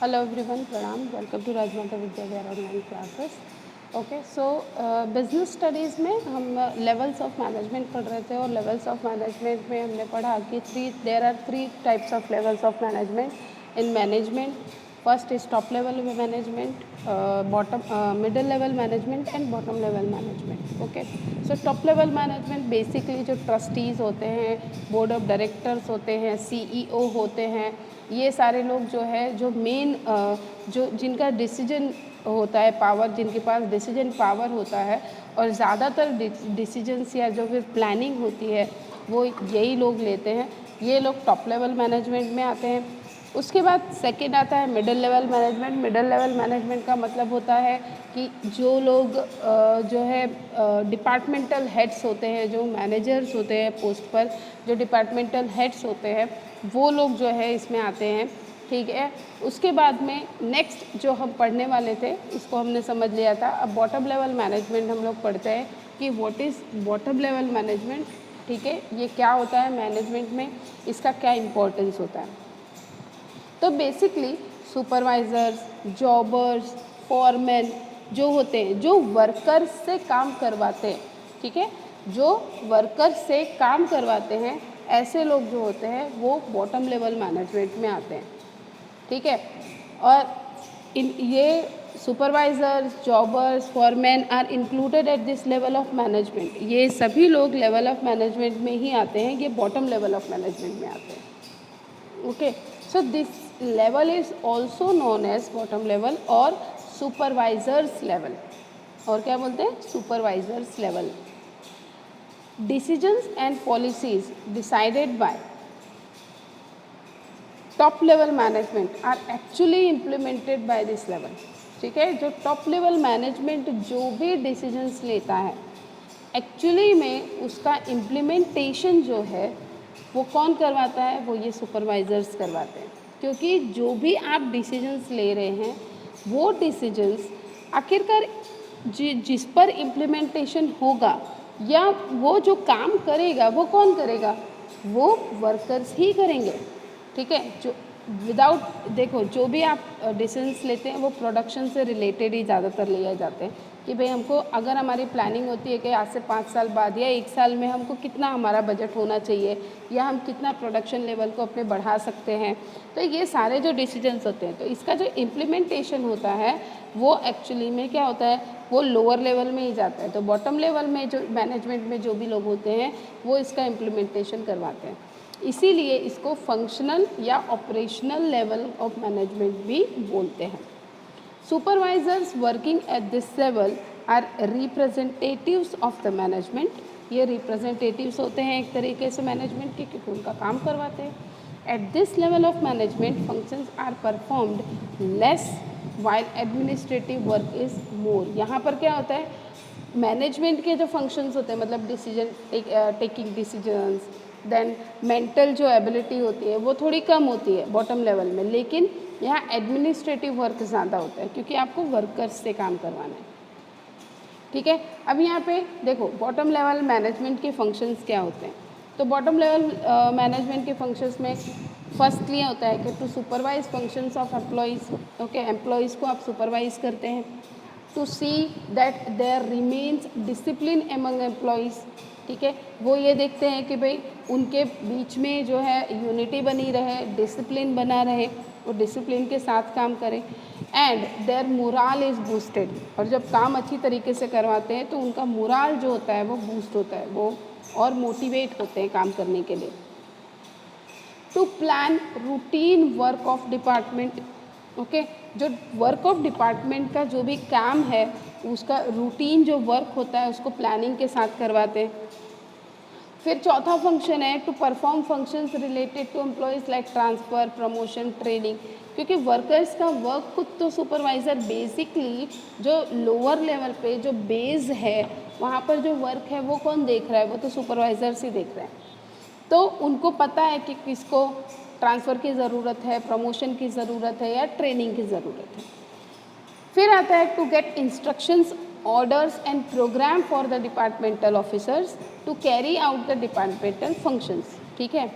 Hello everyone, प्रणाम। Welcome to राजमाता विद्यालय online classes. Okay, सो business studies में हम लेवल्स ऑफ मैनेजमेंट पढ़ रहे थे और लेवल्स ऑफ मैनेजमेंट में हमने पढ़ा कि there are three types of levels of management in management. First is top level management, middle level management and bottom level management. Okay, so top level management basically जो trustees होते हैं, board of directors होते हैं, CEO होते हैं, ये सारे लोग जो है जो मेन जो जिनका डिसीजन होता है पावर, जिनके पास डिसीजन पावर होता है और ज़्यादातर डिसीजंस या जो फिर प्लानिंग होती है वो यही लोग लेते हैं। ये लोग टॉप लेवल मैनेजमेंट में आते हैं। उसके बाद सेकंड आता है middle level management. Middle level management का मतलब होता है कि जो लोग जो है डिपार्टमेंटल हेड्स होते हैं, जो मैनेजर्स होते हैं पोस्ट पर, जो डिपार्टमेंटल हेड्स होते हैं वो लोग जो है इसमें आते हैं। ठीक है, उसके बाद में नेक्स्ट जो हम पढ़ने वाले थे इसको हमने समझ लिया था। अब बॉटम लेवल मैनेजमेंट हम लोग पढ़ते हैं कि what is bottom level management. ठीक है, ये क्या होता है मैनेजमेंट में, इसका क्या इम्पोर्टेंस होता है। तो बेसिकली सुपरवाइज़र्स, जॉबर्स, फॉरमैन जो होते हैं, जो वर्कर्स से काम करवाते हैं, ठीक है, जो वर्कर्स से काम करवाते हैं, ऐसे लोग जो होते हैं वो बॉटम लेवल मैनेजमेंट में आते हैं। ठीक है, और इन ये supervisors, jobbers, foreman are included at this level of management. ये सभी लोग लेवल ऑफ मैनेजमेंट में ही आते हैं, ये बॉटम लेवल ऑफ मैनेजमेंट में आते हैं। Okay, so this level is also known as bottom level और supervisors level। और क्या बोलते हैं, supervisors level। Decisions and policies decided by top level management are actually implemented by this level। ठीक है, जो टॉप लेवल मैनेजमेंट जो भी डिसीजंस लेता है एक्चुअली में उसका इम्प्लीमेंटेशन जो है वो कौन करवाता है, वो ये सुपरवाइज़र्स करवाते हैं। क्योंकि जो भी आप डिसीजंस ले रहे हैं वो डिसीजंस आखिरकार जिस पर इम्प्लीमेंटेशन होगा या वो जो काम करेगा वो कौन करेगा, वो वर्कर्स ही करेंगे। ठीक है, जो विदाउट देखो जो भी आप डिसीजंस लेते हैं वो प्रोडक्शन से रिलेटेड ही ज़्यादातर लिए जाते हैं कि भाई हमको अगर हमारी प्लानिंग होती है कि आज से 5 साल बाद या 1 साल में हमको कितना हमारा बजट होना चाहिए या हम कितना प्रोडक्शन लेवल को अपने बढ़ा सकते हैं, तो ये सारे जो डिसीजंस होते हैं तो इसका जो इम्प्लीमेंटेशन होता है वो एक्चुअली में क्या होता है, वो लोअर लेवल में ही जाता है। तो बॉटम लेवल में जो मैनेजमेंट में जो भी लोग होते हैं वो इसका इम्प्लीमेंटेशन करवाते हैं। इसीलिए इसको फंक्शनल या ऑपरेशनल लेवल ऑफ मैनेजमेंट भी बोलते हैं। Supervisors working at this level are representatives of the management. ये रिप्रेजेंटेटिव्स होते हैं एक तरीके से मैनेजमेंट के, क्योंकि उनका काम करवाते हैं। At this level of management functions are performed less while administrative work is more. यहाँ पर क्या होता है, मैनेजमेंट के जो फंक्शंस होते हैं मतलब decision taking decisions, then mental जो एबिलिटी होती है वो थोड़ी कम होती है बॉटम लेवल में, लेकिन यहाँ एडमिनिस्ट्रेटिव वर्क ज़्यादा होता है क्योंकि आपको वर्कर्स से काम करवाना है। ठीक है, अब यहाँ पे देखो बॉटम लेवल मैनेजमेंट के फंक्शंस क्या होते हैं। तो बॉटम लेवल मैनेजमेंट के फंक्शंस में फर्स्टली होता है कि to supervise functions of employees. Okay, employees को आप सुपरवाइज करते हैं। To see that there remains discipline among employees. ठीक है, वो ये देखते हैं कि भाई उनके बीच में जो है यूनिटी बनी रहे, डिसिप्लिन बना रहे, वो डिसिप्लिन के साथ काम करें। And their morale is boosted, और जब काम अच्छी तरीके से करवाते हैं तो उनका मोराल जो होता है वो बूस्ट होता है, वो और मोटिवेट होते हैं काम करने के लिए। To plan routine work of department. Okay, जो वर्क ऑफ डिपार्टमेंट का जो भी काम है उसका रूटीन जो वर्क होता है उसको प्लानिंग के साथ करवाते हैं। फिर चौथा फंक्शन है to perform functions related to employees like transfer, promotion, training. क्योंकि वर्कर्स का वर्क खुद तो सुपरवाइज़र बेसिकली जो लोअर लेवल पे जो बेस है वहाँ पर जो वर्क है वो कौन देख रहा है, वो तो सुपरवाइज़र्स ही देख रहे हैं। तो उनको पता है कि किसको ट्रांसफ़र की ज़रूरत है, प्रमोशन की ज़रूरत है या ट्रेनिंग की ज़रूरत है। फिर आता है to get instructions, orders and program for the departmental officers to carry out the departmental functions। ठीक है,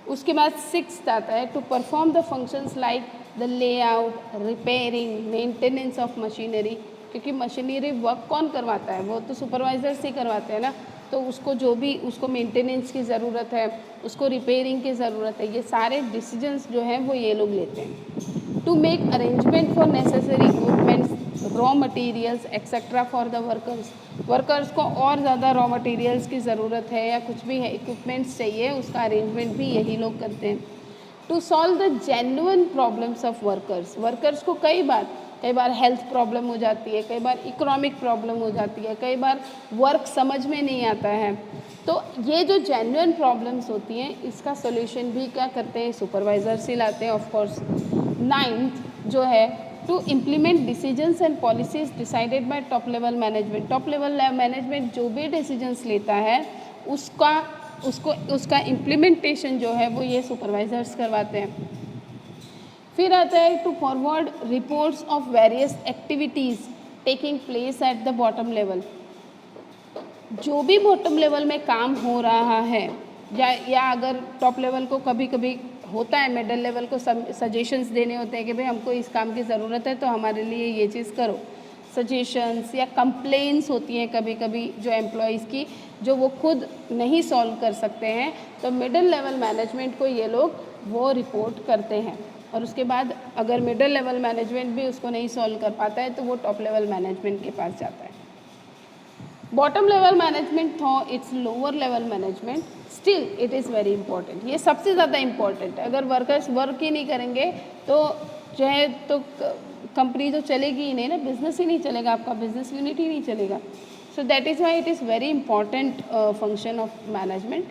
उसके बाद 6th आता है to perform the functions like the layout, repairing, maintenance of machinery, क्योंकि मशीनरी वर्क कौन करवाता है, वो तो सुपरवाइजर्स ही करवाते हैं ना, तो उसको जो भी उसको मेंटेनेंस की ज़रूरत है, उसको रिपेयरिंग की ज़रूरत है, ये सारे डिसीजंस जो हैं वो ये लोग लेते हैं। To make arrangement for necessary equipments, raw materials etcetera for the workers को और ज़्यादा रॉ मटेरियल्स की ज़रूरत है या कुछ भी है इक्विपमेंट्स चाहिए, उसका अरेंजमेंट भी यही लोग करते हैं। To solve the genuine problems of workers को कई बार हेल्थ प्रॉब्लम हो जाती है, कई बार इकोनॉमिक प्रॉब्लम हो जाती है, कई बार वर्क समझ में नहीं आता है, तो ये जो जेन्युइन प्रॉब्लम्स होती हैं इसका सोल्यूशन भी क्या करते हैं, सुपरवाइजर्स ही लाते हैं ऑफ कोर्स। 9th जो है to implement decisions and policies decided by top level management. Top level management जो भी डिसीजंस लेता है उसका इम्प्लीमेंटेशन जो है वो ये सुपरवाइजर्स करवाते हैं। फिर आता है to forward reports of various activities taking place at the bottom level. जो भी बॉटम लेवल में काम हो रहा है या अगर टॉप लेवल को कभी कभी होता है मिडिल लेवल को सजेशंस देने होते हैं कि भाई हमको इस काम की ज़रूरत है तो हमारे लिए ये चीज़ करो, सजेशंस या कंप्लेंट्स होती हैं कभी कभी जो एम्प्लॉयज़ की, जो वो खुद नहीं सॉल्व कर सकते हैं, तो मिडिल लेवल मैनेजमेंट को ये लोग वो रिपोर्ट करते हैं। और उसके बाद अगर मिडिल लेवल मैनेजमेंट भी उसको नहीं सॉल्व कर पाता है तो वो टॉप लेवल मैनेजमेंट के पास जाता है। बॉटम लेवल मैनेजमेंट थो it's lower level management, still it is very important. ये सबसे ज़्यादा इंपॉर्टेंट है। अगर वर्कर्स वर्क ही नहीं करेंगे तो जो है तो कंपनी तो चलेगी ही नहीं ना, बिजनेस ही नहीं चलेगा, आपका बिजनेस यूनिट ही नहीं चलेगा। So that is why it is very important function of management.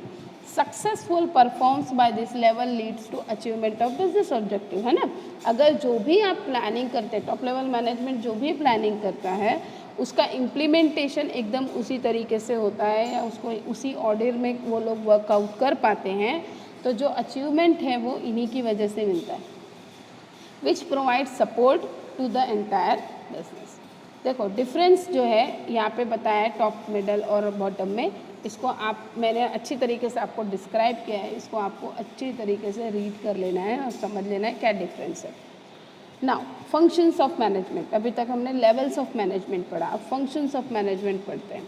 Successful performs by this level leads to achievement of business objective, है ना। अगर जो भी आप प्लानिंग करते हैं, टॉप लेवल मैनेजमेंट जो भी प्लानिंग करता है उसका इम्प्लीमेंटेशन एकदम उसी तरीके से होता है या उसको उसी ऑर्डर में वो लोग वर्कआउट कर पाते हैं, तो जो अचीवमेंट है वो इन्हीं की वजह से मिलता है। Which provide support to the entire business. देखो डिफरेंस जो है यहाँ पे बताया है टॉप, मिडल और बॉटम में, इसको मैंने अच्छी तरीके से आपको डिस्क्राइब किया है, इसको आपको अच्छी तरीके से रीड कर लेना है और समझ लेना है क्या डिफरेंस है। नाउ फंक्शंस ऑफ मैनेजमेंट, अभी तक हमने लेवल्स ऑफ मैनेजमेंट पढ़ा, अब फंक्शंस ऑफ मैनेजमेंट पढ़ते हैं।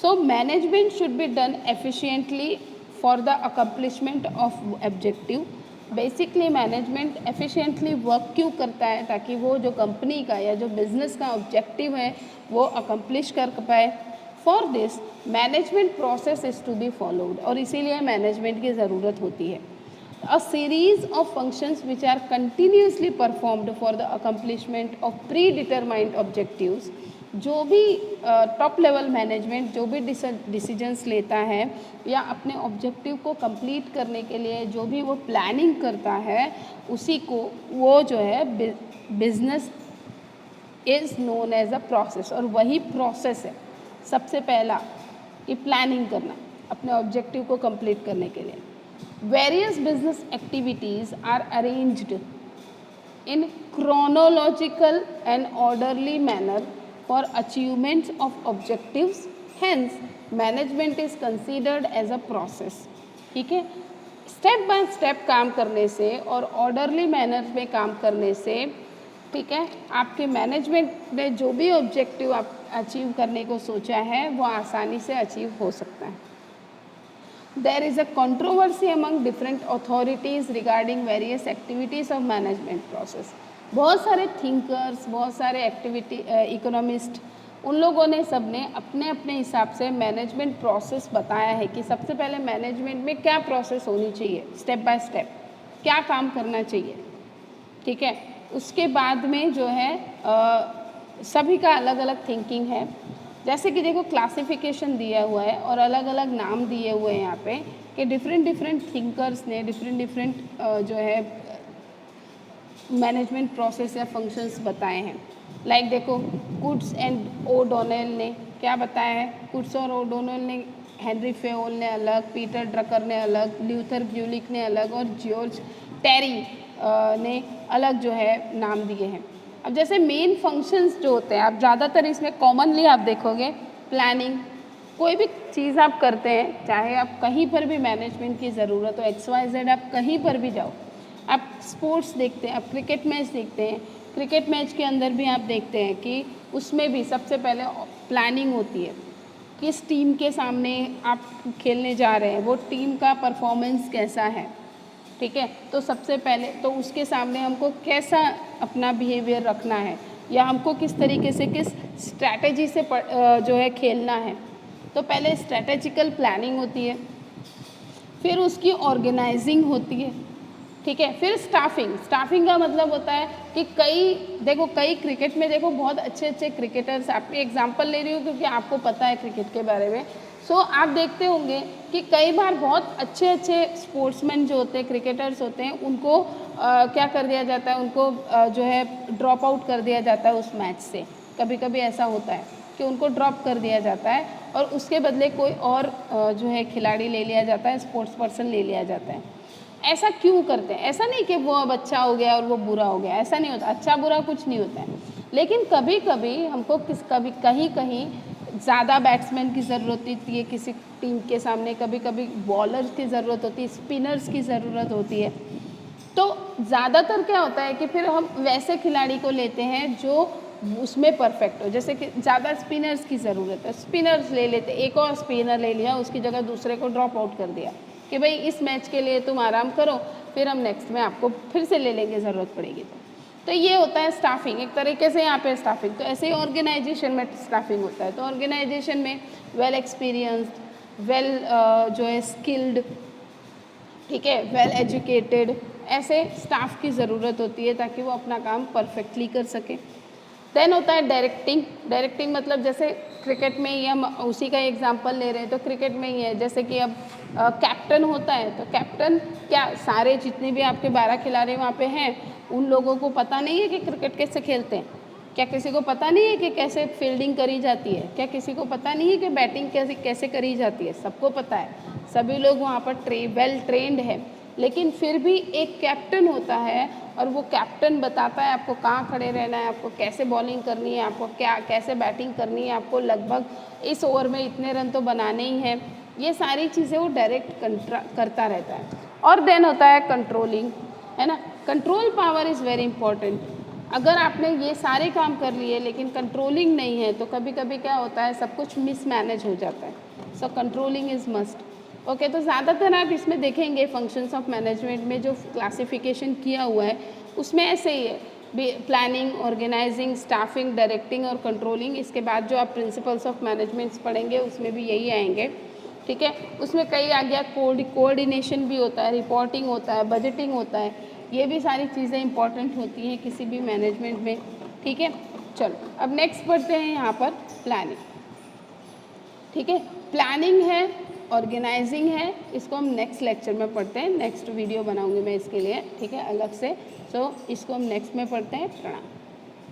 So management should be done efficiently for the accomplishment of objective. Basically management efficiently work क्यों करता है, ताकि वो जो कंपनी का या जो बिजनेस का ऑब्जेक्टिव है वो अकम्प्लिश कर पाए। For this management process is to be followed, और इसीलिए मैनेजमेंट की ज़रूरत होती है। A series of functions which are continuously performed for the accomplishment of predetermined objectives। जो भी टॉप लेवल मैनेजमेंट जो भी डिसीजंस लेता है या अपने ऑब्जेक्टिव को कंप्लीट करने के लिए जो भी वो प्लानिंग करता है, उसी को वो जो है business is known as a process, और वही प्रोसेस है सबसे पहला कि प्लानिंग करना अपने ऑब्जेक्टिव को कंप्लीट करने के लिए। Various business activities are arranged in chronological and orderly manner for achievement of objectives. Hence, management is considered as a process. ठीक है, स्टेप बाय स्टेप काम करने से और ऑर्डरली मैनर में काम करने से, ठीक है, आपके मैनेजमेंट ने जो भी ऑब्जेक्टिव आप अचीव करने को सोचा है वो आसानी से अचीव हो सकता है। There is a controversy among different authorities regarding various activities of management process. बहुत सारे थिंकर्स, बहुत सारे इकोनॉमिस्ट, उन लोगों ने सब ने अपने अपने हिसाब से मैनेजमेंट प्रोसेस बताया है कि सबसे पहले मैनेजमेंट में क्या प्रोसेस होनी चाहिए, स्टेप बाय स्टेप क्या काम करना चाहिए, ठीक है। उसके बाद में जो है सभी का अलग अलग थिंकिंग है। जैसे कि देखो क्लासिफिकेशन दिया हुआ है और अलग अलग नाम दिए हुए हैं यहाँ पे कि डिफरेंट थिंकर्स ने डिफरेंट जो है मैनेजमेंट प्रोसेस या फंक्शंस बताए हैं। लाइक देखो कुड्स एंड ओडोनेल ने क्या बताया है, कुड्स और ओडोनेल ने, हेनरी फेओल ने अलग, पीटर ड्रकर ने अलग, ल्यूथर ब्यूलिक ने अलग और जॉर्ज टेरी ने अलग जो है नाम दिए हैं। अब जैसे मेन फंक्शंस जो होते हैं, आप ज़्यादातर इसमें कॉमनली आप देखोगे प्लानिंग, कोई भी चीज़ आप करते हैं, चाहे आप कहीं पर भी मैनेजमेंट की ज़रूरत हो, XYZ आप कहीं पर भी जाओ, आप स्पोर्ट्स देखते हैं, आप क्रिकेट मैच देखते हैं, क्रिकेट मैच के अंदर भी आप देखते हैं कि उसमें भी सबसे पहले प्लानिंग होती है, किस टीम के सामने आप खेलने जा रहे हैं, वो टीम का परफॉर्मेंस कैसा है, ठीक है। तो सबसे पहले तो उसके सामने हमको कैसा अपना बिहेवियर रखना है, या हमको किस तरीके से, किस स्ट्रैटेजी से जो है खेलना है। तो पहले स्ट्रैटेजिकल प्लानिंग होती है, फिर उसकी ऑर्गेनाइजिंग होती है, ठीक है। फिर स्टाफिंग, स्टाफिंग का मतलब होता है कि कई क्रिकेट में देखो बहुत अच्छे अच्छे क्रिकेटर्स, आपकी एग्जांपल ले रही हूँ क्योंकि आपको पता है क्रिकेट के बारे में। सो आप देखते होंगे कि कई बार बहुत अच्छे अच्छे स्पोर्ट्समैन जो होते हैं, क्रिकेटर्स होते हैं, उनको क्या कर दिया जाता है, उनको जो है ड्रॉप आउट कर दिया जाता है उस मैच से। कभी कभी ऐसा होता है कि उनको ड्रॉप कर दिया जाता है और उसके बदले कोई और जो है खिलाड़ी ले लिया जाता है, स्पोर्ट्स पर्सन ले लिया जाता है। ऐसा क्यों करते हैं? ऐसा नहीं कि वो अब अच्छा हो गया और वो बुरा हो गया, ऐसा नहीं होता। अच्छा बुरा कुछ नहीं होता है, लेकिन कभी कभी हमको कहीं कहीं ज़्यादा बैट्समैन की ज़रूरत होती है किसी टीम के सामने, कभी कभी बॉलर्स की ज़रूरत होती है, स्पिनर्स की ज़रूरत होती है। तो ज़्यादातर क्या होता है कि फिर हम वैसे खिलाड़ी को लेते हैं जो उसमें परफेक्ट हो। जैसे कि ज़्यादा स्पिनर्स की ज़रूरत है, स्पिनर्स ले लेते, एक और स्पिनर ले लिया, उसकी जगह दूसरे को ड्रॉप आउट कर दिया कि भाई इस मैच के लिए तुम आराम करो, फिर हम नेक्स्ट में आपको फिर से ले लेंगे ज़रूरत पड़ेगी तो ये होता है स्टाफिंग, एक तरीके से यहाँ पे स्टाफिंग। तो ऐसे ही ऑर्गेनाइजेशन में स्टाफिंग होता है। तो ऑर्गेनाइजेशन में वेल एक्सपीरियंस्ड, वेल जो है स्किल्ड, ठीक है, वेल एजुकेटेड, ऐसे स्टाफ की ज़रूरत होती है ताकि वो अपना काम परफेक्टली कर सके। देन होता है डायरेक्टिंग। डायरेक्टिंग मतलब जैसे क्रिकेट में ही हम उसी का एग्जांपल ले रहे हैं, तो क्रिकेट में ही है जैसे कि अब कैप्टन होता है, तो कैप्टन क्या सारे जितने भी आपके 12 खिलाड़ी वहाँ पे हैं उन लोगों को पता नहीं है कि क्रिकेट कैसे खेलते हैं? क्या किसी को पता नहीं है कि कैसे फील्डिंग करी जाती है? क्या किसी को पता नहीं है कि बैटिंग कैसे कैसे करी जाती है? सबको पता है, सभी लोग वहाँ पर वेल ट्रेंड है। लेकिन फिर भी एक कैप्टन होता है और वो कैप्टन बताता है आपको कहाँ खड़े रहना है, आपको कैसे बॉलिंग करनी है, आपको कैसे बैटिंग करनी है, आपको लगभग इस ओवर में इतने रन तो बनाने ही हैं। ये सारी चीज़ें वो डायरेक्ट करता रहता है। और देन होता है कंट्रोलिंग, है ना। Control power is very important. अगर आपने ये सारे काम कर लिए लेकिन कंट्रोलिंग नहीं है तो कभी कभी क्या होता है, सब कुछ मिसमैनेज हो जाता है। सो कंट्रोलिंग इज़ मस्ट। ओके, तो ज़्यादातर आप इसमें देखेंगे फंक्शंस ऑफ मैनेजमेंट में जो क्लासिफिकेशन किया हुआ है उसमें ऐसे ही है, प्लानिंग, ऑर्गेनाइजिंग, स्टाफिंग, डायरेक्टिंग और कंट्रोलिंग। इसके बाद जो आप प्रिंसिपल्स ऑफ मैनेजमेंट्स पढ़ेंगे उसमें भी यही आएंगे, ठीक है। उसमें कई आ गया, कोऑर्डिनेशन भी होता है, रिपोर्टिंग होता है, बजटिंग होता है, ये भी सारी चीज़ें इंपॉर्टेंट होती हैं किसी भी मैनेजमेंट में, ठीक है। चलो अब नेक्स्ट पढ़ते हैं यहाँ पर प्लानिंग, ठीक है। प्लानिंग है, ऑर्गेनाइजिंग है, इसको हम नेक्स्ट लेक्चर में पढ़ते हैं, नेक्स्ट वीडियो बनाऊंगी मैं इसके लिए, ठीक है, अलग से। सो इसको हम नेक्स्ट में पढ़ते हैं। प्रणाम।